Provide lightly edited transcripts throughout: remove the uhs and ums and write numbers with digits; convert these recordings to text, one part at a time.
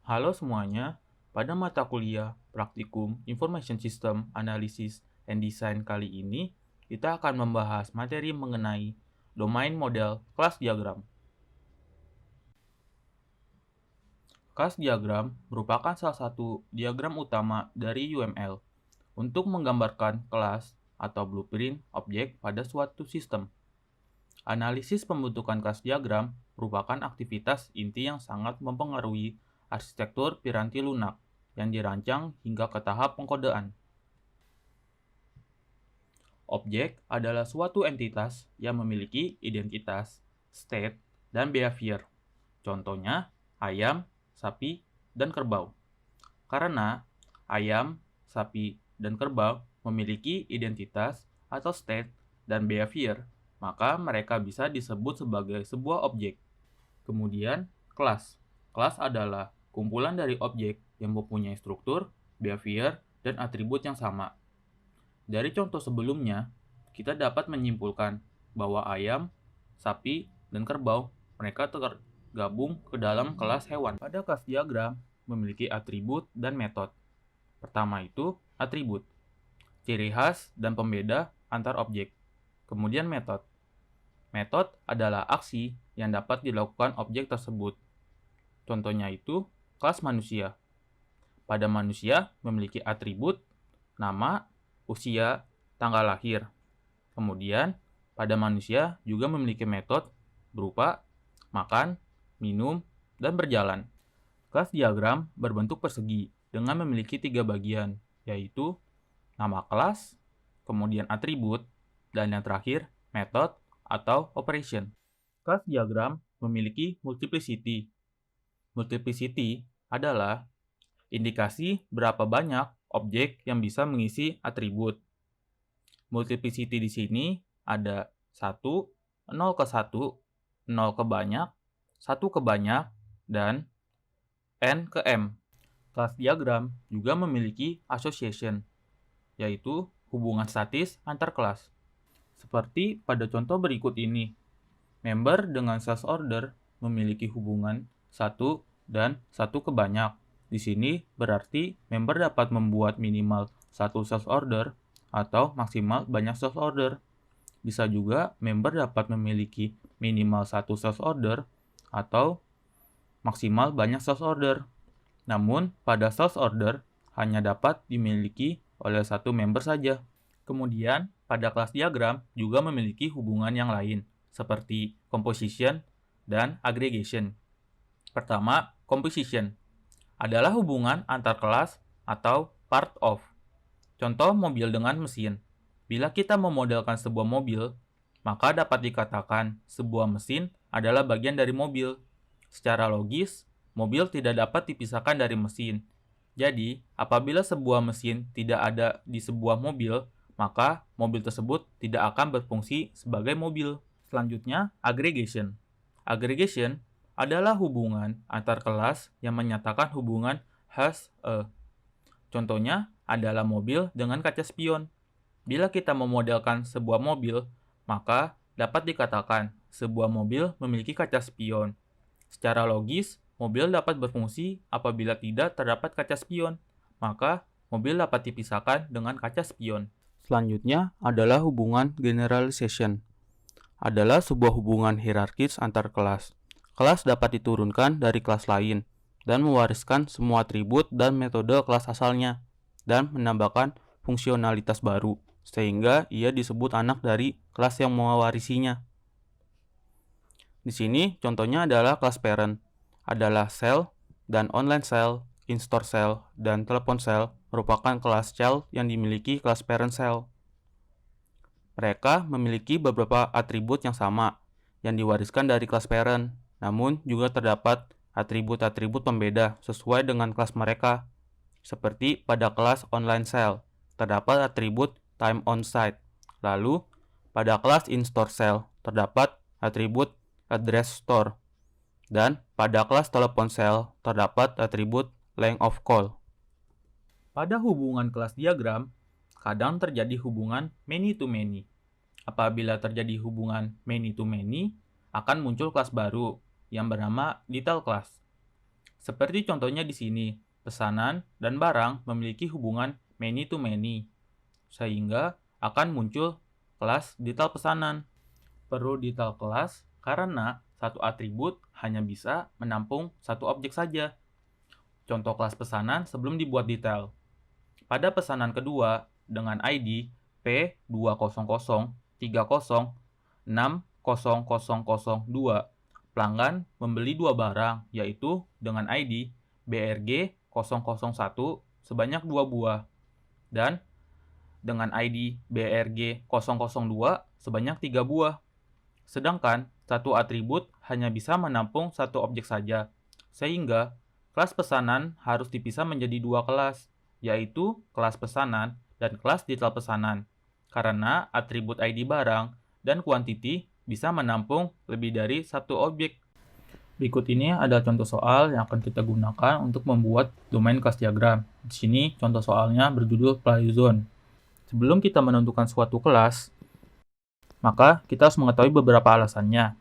Halo semuanya, pada mata kuliah Praktikum Information System Analysis and Design kali ini, kita akan membahas materi mengenai domain model kelas diagram. Kelas diagram merupakan salah satu diagram utama dari UML untuk menggambarkan kelas atau blueprint objek pada suatu sistem. Analisis pembentukan kelas diagram merupakan aktivitas inti yang sangat mempengaruhi arsitektur piranti lunak yang dirancang hingga ke tahap pengkodean. Objek adalah suatu entitas yang memiliki identitas, state, dan behavior. Contohnya, ayam, sapi, dan kerbau. Karena ayam, sapi, dan kerbau memiliki identitas atau state dan behavior, maka mereka bisa disebut sebagai sebuah objek. Kemudian, kelas. Kelas adalah kumpulan dari objek yang mempunyai struktur, behavior, dan atribut yang sama. Dari contoh sebelumnya, kita dapat menyimpulkan bahwa ayam, sapi, dan kerbau mereka tergabung ke dalam kelas hewan. Pada kelas diagram memiliki atribut dan metode. Pertama itu atribut, ciri khas dan pembeda antar objek. Kemudian metode. Metode adalah aksi yang dapat dilakukan objek tersebut. Contohnya itu kelas manusia. Pada manusia memiliki atribut, nama, usia, tanggal lahir. Kemudian, pada manusia juga memiliki metode berupa makan, minum, dan berjalan. Kelas diagram berbentuk persegi dengan memiliki 3 bagian, yaitu nama kelas, kemudian atribut, dan yang terakhir, metode atau operation. Kelas diagram memiliki multiplicity. Multiplicity adalah indikasi berapa banyak objek yang bisa mengisi atribut. Multiplicity di sini ada 1, 0 ke 1, 0 ke banyak, 1 ke banyak, dan n ke m. Kelas diagram juga memiliki association, yaitu hubungan statis antar kelas. Seperti pada contoh berikut ini, member dengan sales order memiliki hubungan 1 dan 1 ke banyak. Di sini berarti member dapat membuat minimal 1 sales order atau maksimal banyak sales order. Bisa juga member dapat memiliki minimal 1 sales order atau maksimal banyak sales order. Namun, pada sales order hanya dapat dimiliki oleh satu member saja. Kemudian, pada kelas diagram juga memiliki hubungan yang lain, seperti composition dan aggregation. Pertama, composition adalah hubungan antar kelas atau part of. Contoh mobil dengan mesin. Bila kita memodelkan sebuah mobil, maka dapat dikatakan sebuah mesin adalah bagian dari mobil. Secara logis, mobil tidak dapat dipisahkan dari mesin. Jadi, apabila sebuah mesin tidak ada di sebuah mobil, maka mobil tersebut tidak akan berfungsi sebagai mobil. Selanjutnya, aggregation. Aggregation adalah hubungan antar kelas yang menyatakan hubungan has a. Contohnya adalah mobil dengan kaca spion. Bila kita memodelkan sebuah mobil, maka dapat dikatakan sebuah mobil memiliki kaca spion. Secara logis, mobil dapat berfungsi apabila tidak terdapat kaca spion, maka mobil dapat dipisahkan dengan kaca spion. Selanjutnya adalah hubungan generalization. Adalah sebuah hubungan hierarkis antar kelas. Kelas dapat diturunkan dari kelas lain dan mewariskan semua atribut dan metode kelas asalnya dan menambahkan fungsionalitas baru sehingga ia disebut anak dari kelas yang mewarisinya. Di sini contohnya adalah kelas parent adalah cell dan online cell, in-store cell, dan telepon cell merupakan kelas child yang dimiliki kelas parent cell. Mereka memiliki beberapa atribut yang sama yang diwariskan dari kelas parent, namun juga terdapat atribut-atribut pembeda sesuai dengan kelas mereka. Seperti pada kelas online cell, terdapat atribut time on site. Lalu, pada kelas in-store cell, terdapat atribut address store. Dan pada kelas telepon cell, terdapat atribut length of call. Pada hubungan kelas diagram, kadang terjadi hubungan many to many. Apabila terjadi hubungan many to many, akan muncul kelas baru yang bernama detail class. Seperti contohnya di sini, pesanan dan barang memiliki hubungan many to many, sehingga akan muncul kelas detail pesanan. Perlu detail kelas karena satu atribut hanya bisa menampung satu objek saja. Contoh kelas pesanan sebelum dibuat detail. Pada pesanan kedua dengan ID P20030600002, pelanggan membeli dua barang, yaitu dengan ID BRG001 sebanyak 2 buah, dan dengan ID BRG002 sebanyak 3 buah. Sedangkan satu atribut hanya bisa menampung satu objek saja, sehingga kelas pesanan harus dipisah menjadi dua kelas, yaitu kelas pesanan dan kelas detail pesanan, karena atribut ID barang dan quantity bisa menampung lebih dari satu objek. Berikut ini ada contoh soal yang akan kita gunakan untuk membuat domain kelas diagram. Di sini contoh soalnya berjudul PlayZone. Sebelum kita menentukan suatu kelas, maka kita harus mengetahui beberapa alasannya.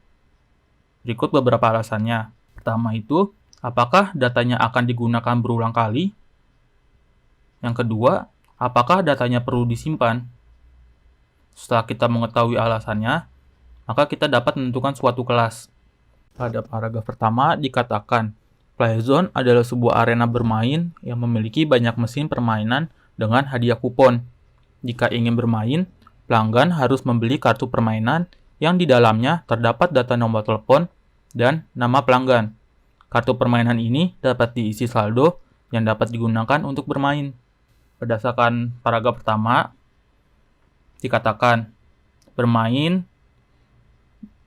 Berikut beberapa alasannya. Pertama itu, apakah datanya akan digunakan berulang kali? Yang kedua, apakah datanya perlu disimpan? Setelah kita mengetahui alasannya, maka kita dapat menentukan suatu kelas. Pada paragraf pertama dikatakan, PlayZone adalah sebuah arena bermain yang memiliki banyak mesin permainan dengan hadiah kupon. Jika ingin bermain, pelanggan harus membeli kartu permainan yang di dalamnya terdapat data nomor telepon dan nama pelanggan. Kartu permainan ini dapat diisi saldo yang dapat digunakan untuk bermain. Berdasarkan paragraf pertama, dikatakan bermain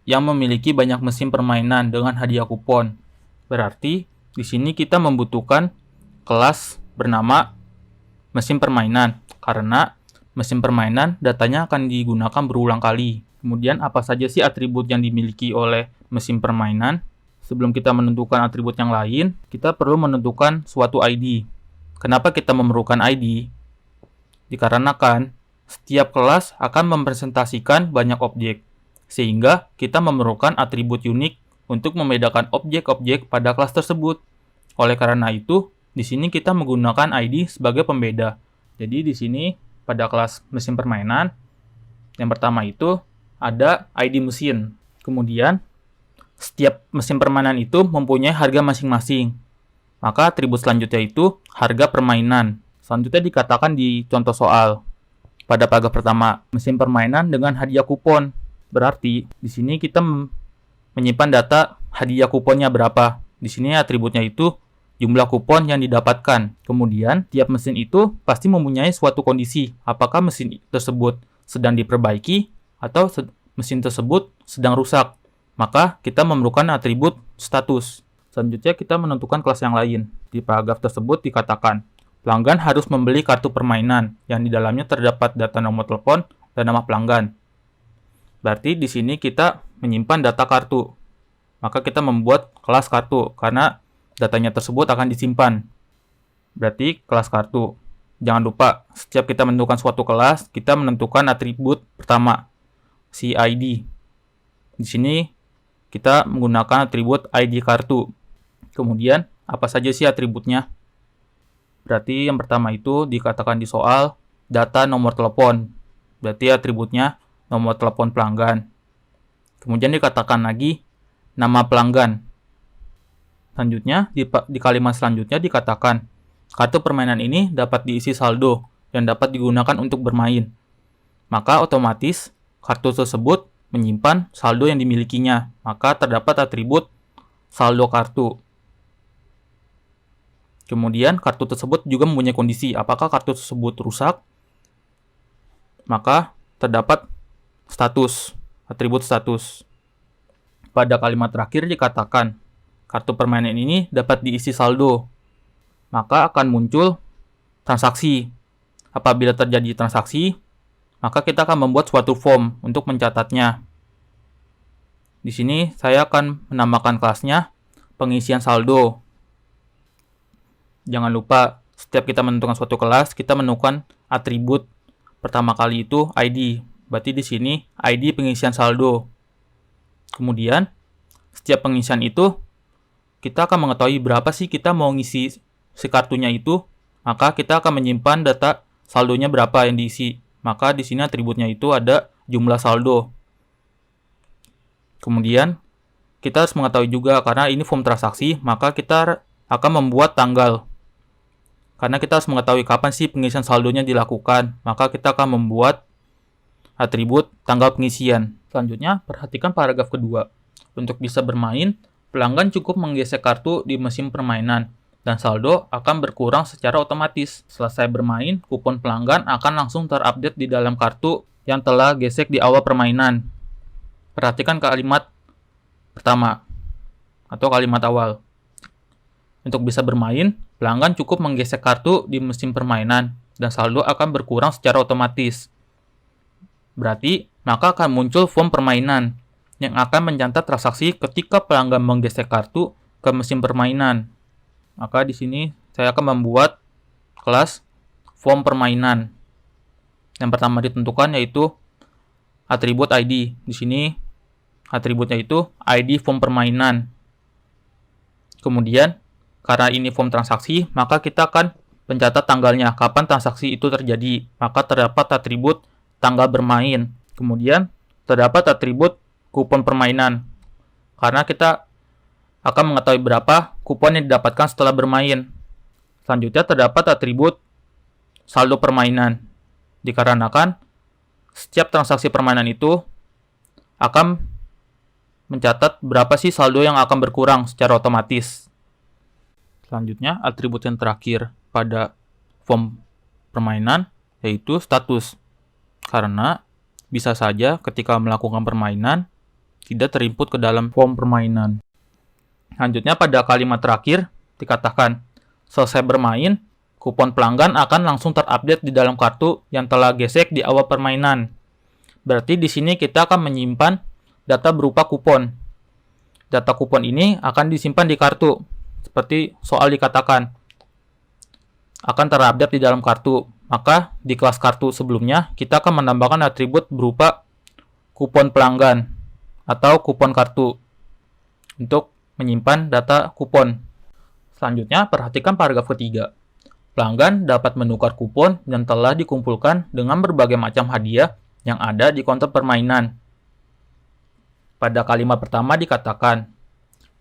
yang memiliki banyak mesin permainan dengan hadiah kupon. Berarti di sini kita membutuhkan kelas bernama mesin permainan karena mesin permainan datanya akan digunakan berulang kali. Kemudian apa saja sih atribut yang dimiliki oleh mesin permainan? Sebelum kita menentukan atribut yang lain, kita perlu menentukan suatu ID. Kenapa kita memerlukan ID? Dikarenakan setiap kelas akan mempresentasikan banyak objek, sehingga kita memerlukan atribut unik untuk membedakan objek-objek pada kelas tersebut. Oleh karena itu, di sini kita menggunakan ID sebagai pembeda. Jadi di sini pada kelas mesin permainan, yang pertama itu ada ID mesin. Kemudian, setiap mesin permainan itu mempunyai harga masing-masing. Maka atribut selanjutnya itu harga permainan. Selanjutnya dikatakan di contoh soal. Pada paragraf pertama, mesin permainan dengan hadiah kupon. Berarti di sini kita menyimpan data hadiah kuponnya berapa. Di sini atributnya itu jumlah kupon yang didapatkan. Kemudian, tiap mesin itu pasti mempunyai suatu kondisi. Apakah mesin tersebut sedang diperbaiki atau mesin tersebut sedang rusak. Maka kita memerlukan atribut status. Selanjutnya kita menentukan kelas yang lain. Di paragraf tersebut dikatakan, pelanggan harus membeli kartu permainan yang di dalamnya terdapat data nomor telepon dan nama pelanggan. Berarti di sini kita menyimpan data kartu. Maka kita membuat kelas kartu karena datanya tersebut akan disimpan. Berarti kelas kartu. Jangan lupa, setiap kita menentukan suatu kelas, kita menentukan atribut pertama, si ID. Di sini kita menggunakan atribut ID kartu. Kemudian, apa saja sih atributnya? Berarti yang pertama itu dikatakan di soal data nomor telepon. Berarti atributnya nomor telepon pelanggan. Kemudian dikatakan lagi nama pelanggan. Selanjutnya, di kalimat selanjutnya dikatakan kartu permainan ini dapat diisi saldo yang dapat digunakan untuk bermain. Maka otomatis kartu tersebut menyimpan saldo yang dimilikinya. Maka terdapat atribut saldo kartu. Kemudian kartu tersebut juga mempunyai kondisi. Apakah kartu tersebut rusak? Maka terdapat status, atribut status. Pada kalimat terakhir dikatakan, kartu permainan ini dapat diisi saldo. Maka akan muncul transaksi. Apabila terjadi transaksi, maka kita akan membuat suatu form untuk mencatatnya. Di sini saya akan menambahkan kelasnya pengisian saldo. Jangan lupa, setiap kita menentukan suatu kelas, kita menemukan atribut pertama kali itu ID. Berarti di sini ID pengisian saldo. Kemudian, setiap pengisian itu kita akan mengetahui berapa sih kita mau ngisi si kartunya itu, maka kita akan menyimpan data saldonya berapa yang diisi. Maka di sini atributnya itu ada jumlah saldo. Kemudian kita harus mengetahui juga karena ini form transaksi, maka kita akan membuat tanggal. Karena kita harus mengetahui kapan sih pengisian saldonya dilakukan, maka kita akan membuat atribut tanggal pengisian. Selanjutnya, perhatikan paragraf kedua. Untuk bisa bermain, pelanggan cukup menggesek kartu di mesin permainan, dan saldo akan berkurang secara otomatis. Selesai bermain, kupon pelanggan akan langsung terupdate di dalam kartu yang telah gesek di awal permainan. Perhatikan kalimat pertama atau kalimat awal. Untuk bisa bermain, pelanggan cukup menggesek kartu di mesin permainan, dan saldo akan berkurang secara otomatis. Berarti, maka akan muncul form permainan yang akan mencatat transaksi ketika pelanggan menggesek kartu ke mesin permainan. Maka di sini saya akan membuat kelas form permainan. Yang pertama ditentukan yaitu atribut ID. Di sini atributnya itu ID form permainan. Kemudian, karena ini form transaksi, maka kita akan mencatat tanggalnya, kapan transaksi itu terjadi. Maka terdapat atribut tanggal bermain. Kemudian, terdapat atribut kupon permainan. Karena kita akan mengetahui berapa kupon yang didapatkan setelah bermain. Selanjutnya, terdapat atribut saldo permainan. Dikarenakan setiap transaksi permainan itu akan mencatat berapa sih saldo yang akan berkurang secara otomatis. Selanjutnya, atribut yang terakhir pada form permainan yaitu status. Karena bisa saja ketika melakukan permainan tidak terinput ke dalam form permainan. Selanjutnya, pada kalimat terakhir dikatakan, selesai bermain, kupon pelanggan akan langsung terupdate di dalam kartu yang telah gesek di awal permainan. Berarti di sini kita akan menyimpan data berupa kupon. Data kupon ini akan disimpan di kartu. Seperti soal dikatakan, akan terupdate di dalam kartu. Maka di kelas kartu sebelumnya, kita akan menambahkan atribut berupa kupon pelanggan atau kupon kartu untuk menyimpan data kupon. Selanjutnya, perhatikan paragraf ketiga. Pelanggan dapat menukar kupon yang telah dikumpulkan dengan berbagai macam hadiah yang ada di konter permainan. Pada kalimat pertama dikatakan,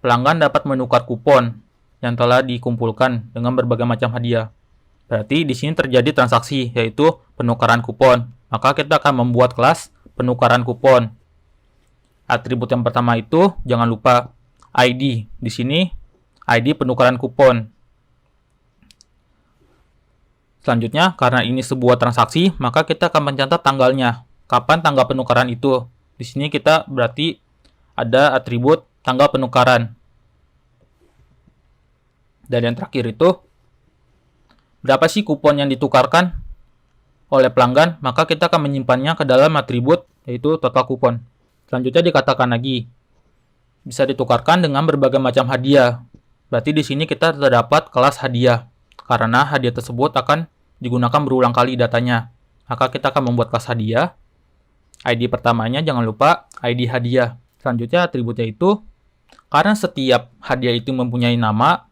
pelanggan dapat menukar kupon yang telah dikumpulkan dengan berbagai macam hadiah. Berarti di sini terjadi transaksi, yaitu penukaran kupon. Maka kita akan membuat kelas penukaran kupon. Atribut yang pertama itu jangan lupa ID. Di sini ID penukaran kupon. Selanjutnya, karena ini sebuah transaksi, maka kita akan mencatat tanggalnya. Kapan tanggal penukaran itu? Di sini kita berarti ada atribut tanggal penukaran. Dan yang terakhir itu, berapa sih kupon yang ditukarkan oleh pelanggan? Maka kita akan menyimpannya ke dalam atribut, yaitu total kupon. Selanjutnya dikatakan lagi, bisa ditukarkan dengan berbagai macam hadiah. Berarti di sini kita terdapat kelas hadiah, karena hadiah tersebut akan digunakan berulang kali datanya. Maka kita akan membuat kelas hadiah. ID pertamanya jangan lupa ID hadiah. Selanjutnya atributnya itu, karena setiap hadiah itu mempunyai nama,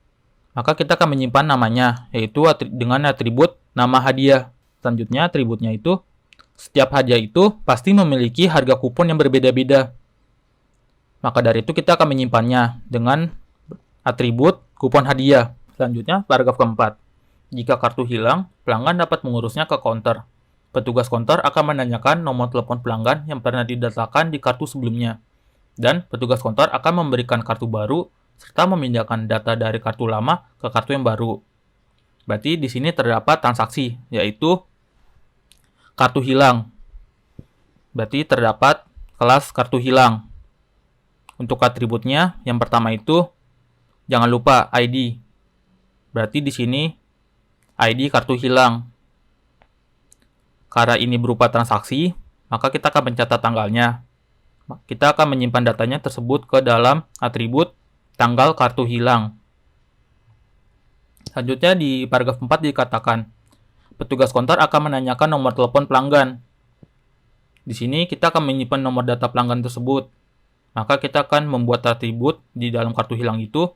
maka kita akan menyimpan namanya, yaitu dengan atribut nama hadiah. Selanjutnya atributnya itu, setiap hadiah itu pasti memiliki harga kupon yang berbeda-beda. Maka dari itu kita akan menyimpannya dengan atribut kupon hadiah. Selanjutnya paragraf keempat. Jika kartu hilang, pelanggan dapat mengurusnya ke counter. Petugas counter akan menanyakan nomor telepon pelanggan yang pernah didaftarkan di kartu sebelumnya. Dan petugas counter akan memberikan kartu baru serta memindahkan data dari kartu lama ke kartu yang baru. Berarti di sini terdapat transaksi, yaitu kartu hilang. Berarti terdapat kelas kartu hilang. Untuk atributnya, yang pertama itu jangan lupa ID. Berarti di sini ID kartu hilang. Karena ini berupa transaksi, maka kita akan mencatat tanggalnya. Kita akan menyimpan datanya tersebut ke dalam atribut tanggal kartu hilang. Selanjutnya di paragraf 4 dikatakan, petugas counter akan menanyakan nomor telepon pelanggan. Di sini kita akan menyimpan nomor data pelanggan tersebut. Maka kita akan membuat atribut di dalam kartu hilang itu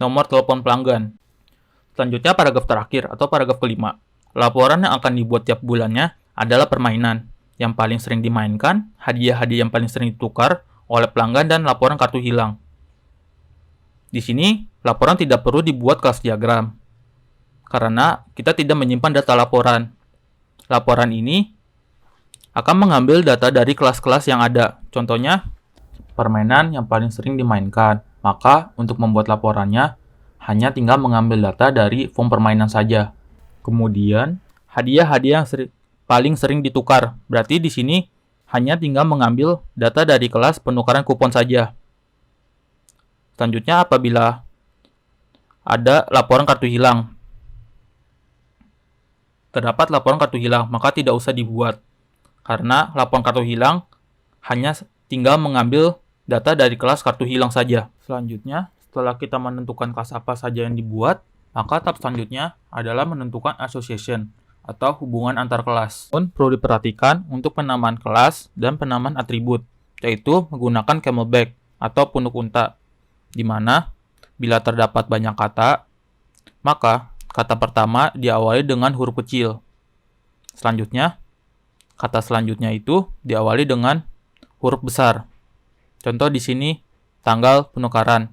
nomor telepon pelanggan. Selanjutnya paragraf terakhir atau paragraf kelima. Laporan yang akan dibuat tiap bulannya adalah permainan yang paling sering dimainkan, hadiah-hadiah yang paling sering ditukar oleh pelanggan, dan laporan kartu hilang. Di sini, laporan tidak perlu dibuat kelas diagram, karena kita tidak menyimpan data laporan. Laporan ini akan mengambil data dari kelas-kelas yang ada. Contohnya, permainan yang paling sering dimainkan. Maka, untuk membuat laporannya, hanya tinggal mengambil data dari form permainan saja. Kemudian, hadiah-hadiah yang paling sering ditukar. Berarti di sini hanya tinggal mengambil data dari kelas penukaran kupon saja. Selanjutnya, apabila ada laporan kartu hilang, terdapat laporan kartu hilang, maka tidak usah dibuat. Karena laporan kartu hilang hanya tinggal mengambil data dari kelas kartu hilang saja. Selanjutnya, setelah kita menentukan kelas apa saja yang dibuat, maka tahap selanjutnya adalah menentukan association atau hubungan antar kelas. Perlu diperhatikan untuk penamaan kelas dan penamaan atribut, yaitu menggunakan camelback atau punuk unta, di mana bila terdapat banyak kata, maka kata pertama diawali dengan huruf kecil. Selanjutnya, kata selanjutnya itu diawali dengan huruf besar. Contoh di sini, tanggal penukaran.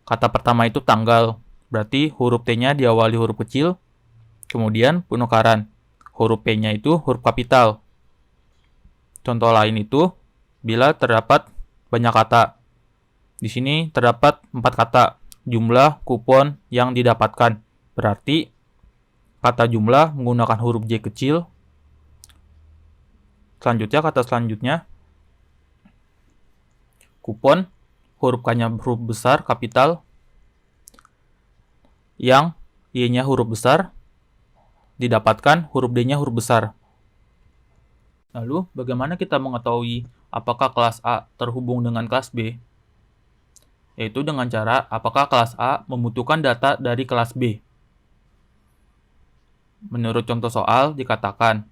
Kata pertama itu tanggal, berarti huruf T-nya diawali huruf kecil, kemudian penukaran. Huruf P-nya itu huruf kapital. Contoh lain itu, bila terdapat banyak kata. Di sini terdapat 4 kata, jumlah kupon yang didapatkan. Berarti, kata jumlah menggunakan huruf J kecil. Selanjutnya, kata selanjutnya, kupon, huruf K-nya huruf besar, kapital, yang Y-nya huruf besar, didapatkan huruf D-nya huruf besar. Lalu, bagaimana kita mengetahui apakah kelas A terhubung dengan kelas B? Yaitu dengan cara apakah kelas A membutuhkan data dari kelas B. Menurut contoh soal, dikatakan,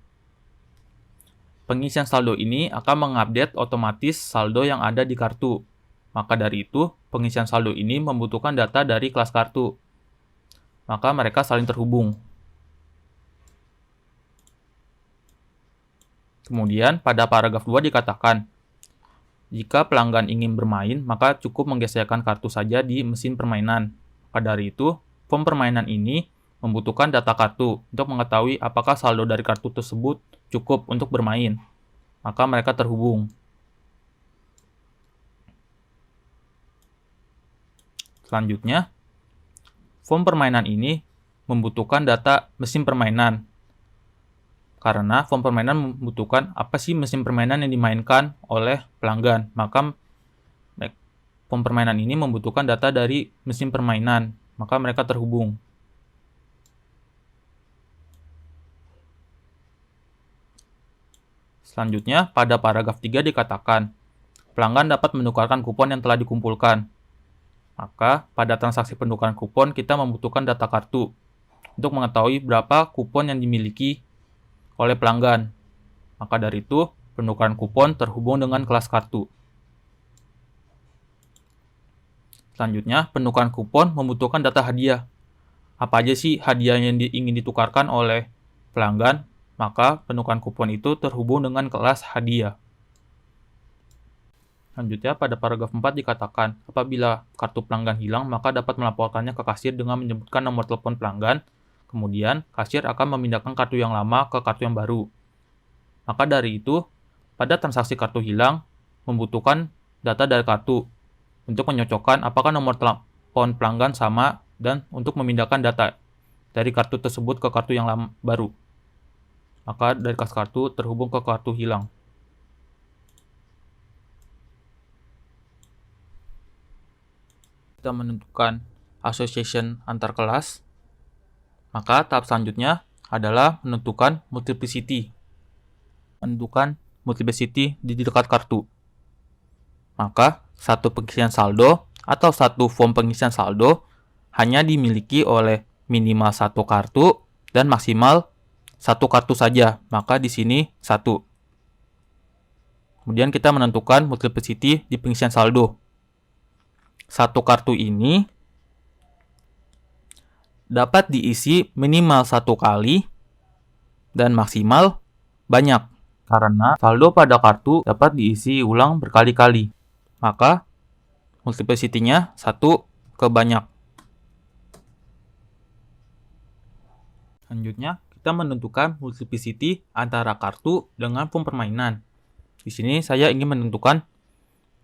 pengisian saldo ini akan mengupdate otomatis saldo yang ada di kartu. Maka dari itu, pengisian saldo ini membutuhkan data dari kelas kartu. Maka mereka saling terhubung. Kemudian, pada paragraf 2 dikatakan, jika pelanggan ingin bermain, maka cukup menggeserkan kartu saja di mesin permainan. Maka dari itu, form permainan ini membutuhkan data kartu untuk mengetahui apakah saldo dari kartu tersebut cukup untuk bermain. Maka mereka terhubung. Selanjutnya, form permainan ini membutuhkan data mesin permainan. Karena form permainan membutuhkan apa sih mesin permainan yang dimainkan oleh pelanggan. Maka form permainan ini membutuhkan data dari mesin permainan. Maka mereka terhubung. Selanjutnya, pada paragraf 3 dikatakan, pelanggan dapat menukarkan kupon yang telah dikumpulkan. Maka, pada transaksi penukaran kupon, kita membutuhkan data kartu untuk mengetahui berapa kupon yang dimiliki oleh pelanggan. Maka dari itu, penukaran kupon terhubung dengan kelas kartu. Selanjutnya, penukaran kupon membutuhkan data hadiah. Apa aja sih hadiah yang ingin ditukarkan oleh pelanggan? Maka, penukaran kupon itu terhubung dengan kelas hadiah. Selanjutnya, pada paragraf 4 dikatakan, apabila kartu pelanggan hilang, maka dapat melaporkannya ke kasir dengan menyebutkan nomor telepon pelanggan. Kemudian, kasir akan memindahkan kartu yang lama ke kartu yang baru. Maka dari itu, pada transaksi kartu hilang, membutuhkan data dari kartu untuk menyocokkan apakah nomor telepon pelanggan sama dan untuk memindahkan data dari kartu tersebut ke kartu yang baru. Maka dari kelas kartu terhubung ke kartu hilang. Kita menentukan association antar kelas. Maka tahap selanjutnya adalah menentukan multiplicity. Menentukan multiplicity di dekat kartu. Maka satu pengisian saldo atau satu form pengisian saldo hanya dimiliki oleh minimal satu kartu dan maksimal satu kartu saja, maka di sini 1. Kemudian kita menentukan multiplicity di pengisian saldo. Satu kartu ini dapat diisi minimal 1 kali dan maksimal banyak. Karena saldo pada kartu dapat diisi ulang berkali-kali. Maka multiplicity-nya 1 ke banyak. Selanjutnya, kita menentukan multiplicity antara kartu dengan form permainan. Di sini saya ingin menentukan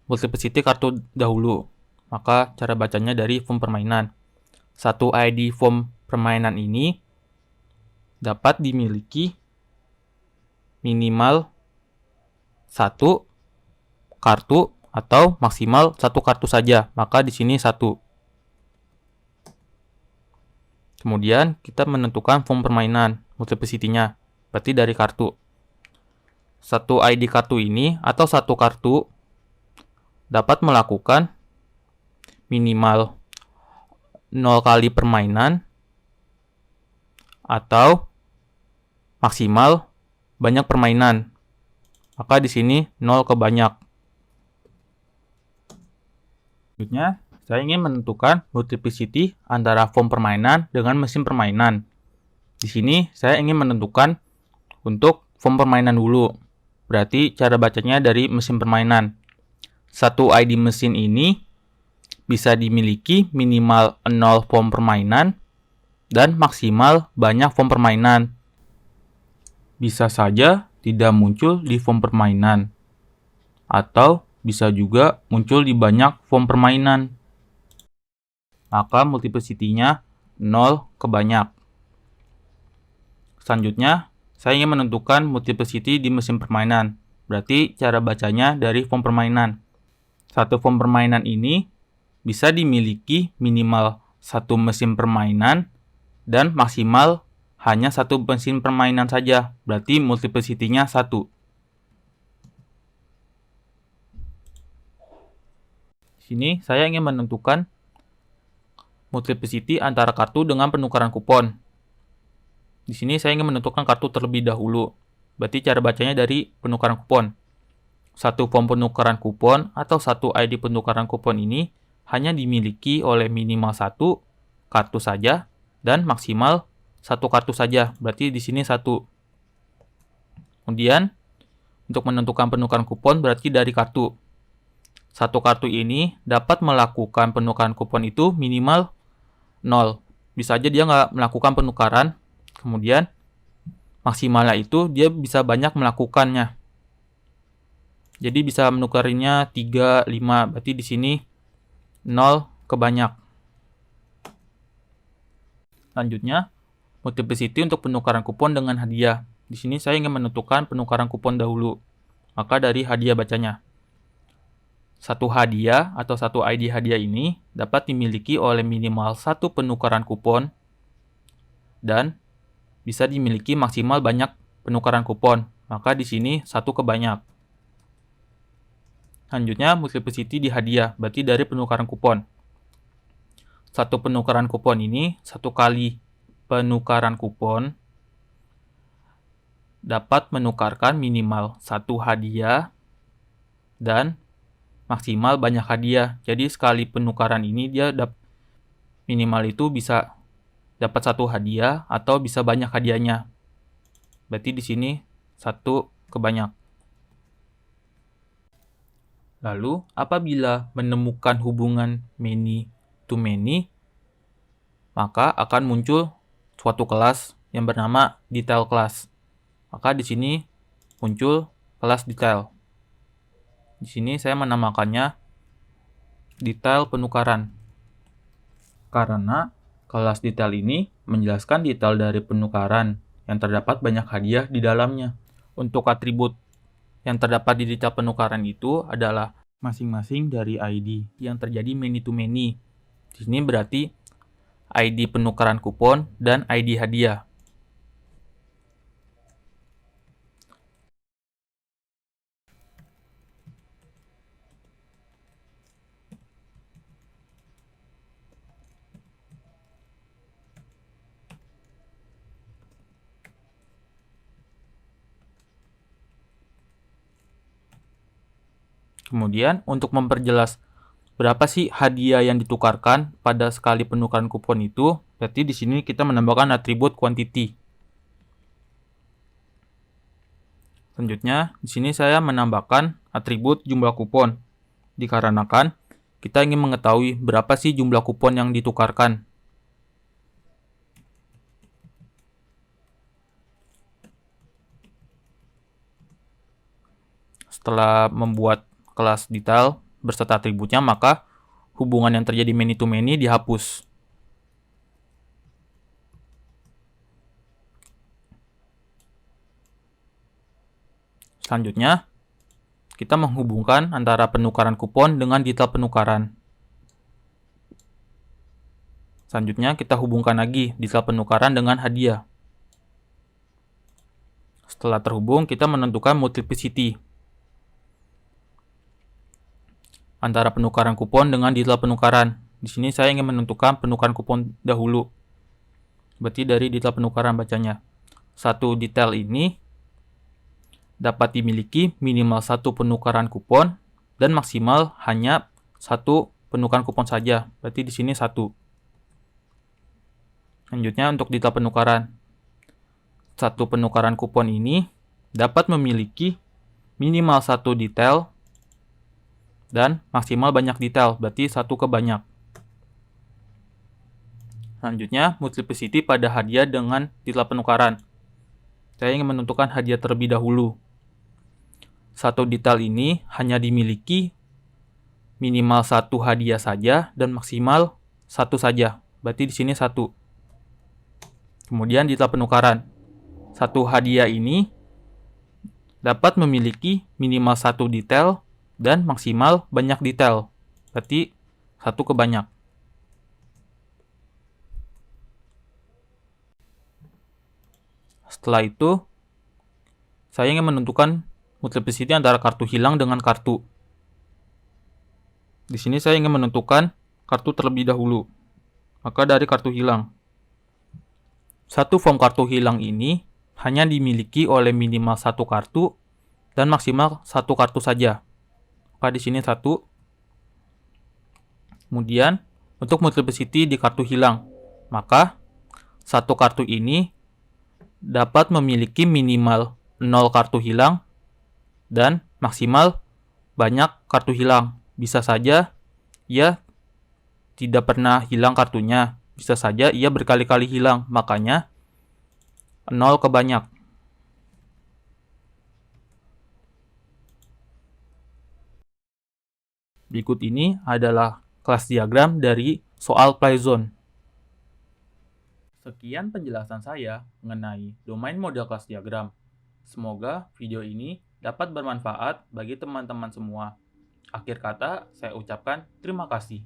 multiplicity kartu dahulu. Maka cara bacanya dari form permainan. Satu ID form permainan ini dapat dimiliki minimal 1 kartu atau maksimal 1 kartu saja. Maka di sini 1. Kemudian kita menentukan form permainan, multiplicity-nya, berarti dari kartu. Satu ID kartu ini atau satu kartu dapat melakukan minimal 0 kali permainan atau maksimal banyak permainan. Maka di sini 0 ke banyak. Selanjutnya, saya ingin menentukan multiplicity antara form permainan dengan mesin permainan. Di sini saya ingin menentukan untuk form permainan dulu. Berarti cara bacanya dari mesin permainan. Satu ID mesin ini bisa dimiliki minimal 0 form permainan dan maksimal banyak form permainan. Bisa saja tidak muncul di form permainan, atau bisa juga muncul di banyak form permainan. Maka multiplicity-nya 0 ke banyak. Selanjutnya, saya ingin menentukan multiplicity di mesin permainan. Berarti cara bacanya dari form permainan. Satu form permainan ini bisa dimiliki minimal 1 mesin permainan dan maksimal hanya 1 mesin permainan saja. Berarti multiplicity-nya 1. Di sini saya ingin menentukan multiplicity antara kartu dengan penukaran kupon. Di sini saya ingin menentukan kartu terlebih dahulu. Berarti cara bacanya dari penukaran kupon. Satu form penukaran kupon atau satu ID penukaran kupon ini hanya dimiliki oleh minimal 1 kartu saja dan maksimal 1 kartu saja. Berarti di sini 1. Kemudian untuk menentukan penukaran kupon berarti dari kartu. Satu kartu ini dapat melakukan penukaran kupon itu minimal 0. Bisa aja dia nggak melakukan penukaran. Kemudian maksimalnya itu dia bisa banyak melakukannya. Jadi bisa menukarinya 3, 5. Berarti di sini 0 ke banyak. Selanjutnya, multiplicity untuk penukaran kupon dengan hadiah. Di sini saya ingin menentukan penukaran kupon dahulu. Maka dari hadiah bacanya. Satu hadiah atau satu ID hadiah ini dapat dimiliki oleh minimal 1 penukaran kupon dan bisa dimiliki maksimal banyak penukaran kupon. Maka di sini 1 ke banyak. Selanjutnya multiplicity di hadiah, berarti dari penukaran kupon. Satu penukaran kupon ini, 1 kali penukaran kupon dapat menukarkan minimal 1 hadiah dan maksimal banyak hadiah. Jadi sekali penukaran ini dia minimal itu bisa dapat 1 hadiah atau bisa banyak hadiahnya. Berarti di sini 1 ke banyak. Lalu apabila menemukan hubungan many to many, maka akan muncul suatu kelas yang bernama detail class. Maka di sini muncul kelas detail. Di sini saya menamakannya detail penukaran. Karena kelas detail ini menjelaskan detail dari penukaran yang terdapat banyak hadiah di dalamnya. Untuk atribut yang terdapat di detail penukaran itu adalah masing-masing dari ID yang terjadi many to many. Di sini berarti ID penukaran kupon dan ID hadiah. Kemudian untuk memperjelas berapa sih hadiah yang ditukarkan pada sekali penukaran kupon itu, berarti di sini kita menambahkan atribut quantity. Selanjutnya, di sini saya menambahkan atribut jumlah kupon, dikarenakan kita ingin mengetahui berapa sih jumlah kupon yang ditukarkan. Setelah membuat kelas detail beserta atributnya, maka hubungan yang terjadi many to many dihapus. Selanjutnya, kita menghubungkan antara penukaran kupon dengan detail penukaran. Selanjutnya, kita hubungkan lagi detail penukaran dengan hadiah. Setelah terhubung, kita menentukan multiplicity antara penukaran kupon dengan detail penukaran. Di sini saya ingin menentukan penukaran kupon dahulu. Berarti dari detail penukaran bacanya. Satu detail ini dapat dimiliki minimal satu penukaran kupon dan maksimal hanya satu penukaran kupon saja. Berarti di sini satu. Selanjutnya untuk detail penukaran. Satu penukaran kupon ini dapat memiliki minimal satu detail dan maksimal banyak detail, berarti satu ke banyak. Selanjutnya, multiplicity pada hadiah dengan detail penukaran. Saya ingin menentukan hadiah terlebih dahulu. Satu detail ini hanya dimiliki minimal satu hadiah saja dan maksimal satu saja, berarti di sini satu. Kemudian detail penukaran. Satu hadiah ini dapat memiliki minimal satu detail dan maksimal banyak detail, berarti satu ke banyak. Setelah itu, saya ingin menentukan multiplicity antara kartu hilang dengan kartu. Di sini saya ingin menentukan kartu terlebih dahulu. Maka dari kartu hilang. Satu form kartu hilang ini hanya dimiliki oleh minimal satu kartu dan maksimal satu kartu saja. Maka di sini satu. Kemudian untuk multiplicity di kartu hilang, maka satu kartu ini dapat memiliki minimal 0 kartu hilang dan maksimal banyak kartu hilang. Bisa saja ia tidak pernah hilang kartunya, bisa saja ia berkali-kali hilang, makanya 0 ke banyak. Berikut ini adalah kelas diagram dari soal Playzone. Sekian penjelasan saya mengenai domain model kelas diagram. Semoga video ini dapat bermanfaat bagi teman-teman semua. Akhir kata, saya ucapkan terima kasih.